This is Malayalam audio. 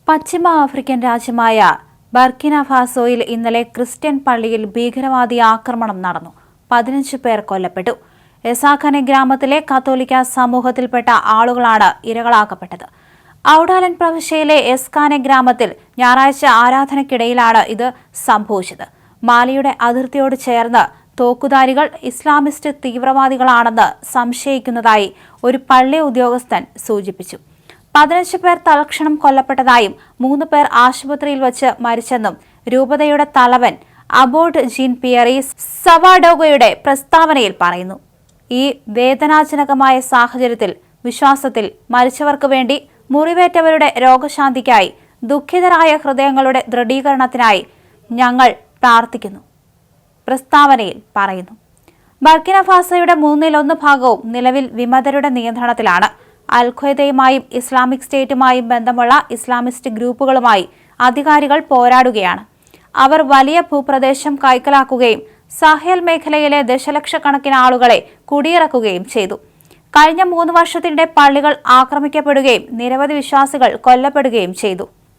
പശ്ചിമ ആഫ്രിക്കൻ രാജ്യമായ ബർക്കിന ഫാസോയിൽ ഇന്നലെ ക്രിസ്ത്യൻ പള്ളിയിൽ ഭീകരവാദി ആക്രമണം നടന്നു. 15 പേർ കൊല്ലപ്പെട്ടു. എസാഖനെ ഗ്രാമത്തിലെ കത്തോലിക്ക സമൂഹത്തിൽപ്പെട്ട ആളുകളാണ് ഇരകളാക്കപ്പെട്ടത്. ഔഡാലൻ പ്രവിശ്യയിലെ എസ്കാനെ ഗ്രാമത്തിൽ ഞായറാഴ്ച ആരാധനയ്ക്കിടയിലാണ് ഇത് സംഭവിച്ചത്. മാലിയുടെ അതിർത്തിയോട് ചേർന്ന് തോക്കുധാരികൾ ഇസ്ലാമിസ്റ്റ് തീവ്രവാദികളാണെന്ന് സംശയിക്കുന്നതായി ഒരു പള്ളി ഉദ്യോഗസ്ഥൻ സൂചിപ്പിച്ചു. 15 പേർ തൽക്ഷണം കൊല്ലപ്പെട്ടതായും 3 പേർ ആശുപത്രിയിൽ വച്ച് മരിച്ചെന്നും രൂപതയുടെ തലവൻ അബോഡ് ജീൻ പിയറി സവാഡോഗോയുടെ പ്രസ്താവനയിൽ പറയുന്നു. ഈ വേദനാജനകമായ സാഹചര്യത്തിൽ വിശ്വാസത്തിൽ മരിച്ചവർക്ക് വേണ്ടി, മുറിവേറ്റവരുടെ രോഗശാന്തിക്കായി, ദുഃഖിതരായ ഹൃദയങ്ങളുടെ ദൃഢീകരണത്തിനായി ഞങ്ങൾ പ്രാർത്ഥിക്കുന്നു, പ്രസ്താവനയിൽ പറയുന്നു. ബർക്കിന ഫാസോയുടെ 1/3 ഭാഗവും നിലവിൽ വിമതരുടെ നിയന്ത്രണത്തിലാണ്. അൽ-ഖ്വയ്ദയുമായും ഇസ്ലാമിക് സ്റ്റേറ്റുമായും ബന്ധമുള്ള ഇസ്ലാമിസ്റ്റ് ഗ്രൂപ്പുകളുമായി അധികാരികൾ പോരാടുകയാണ്. അവർ വലിയ ഭൂപ്രദേശം കൈക്കലാക്കുകയും സാഹേൽ മേഖലയിലെ ദശലക്ഷക്കണക്കിന് ആളുകളെ കുടിയിറക്കുകയും ചെയ്തു. കഴിഞ്ഞ 3 വർഷത്തിനിടെ പള്ളികൾ ആക്രമിക്കപ്പെടുകയും നിരവധി വിശ്വാസികൾ കൊല്ലപ്പെടുകയും ചെയ്തു.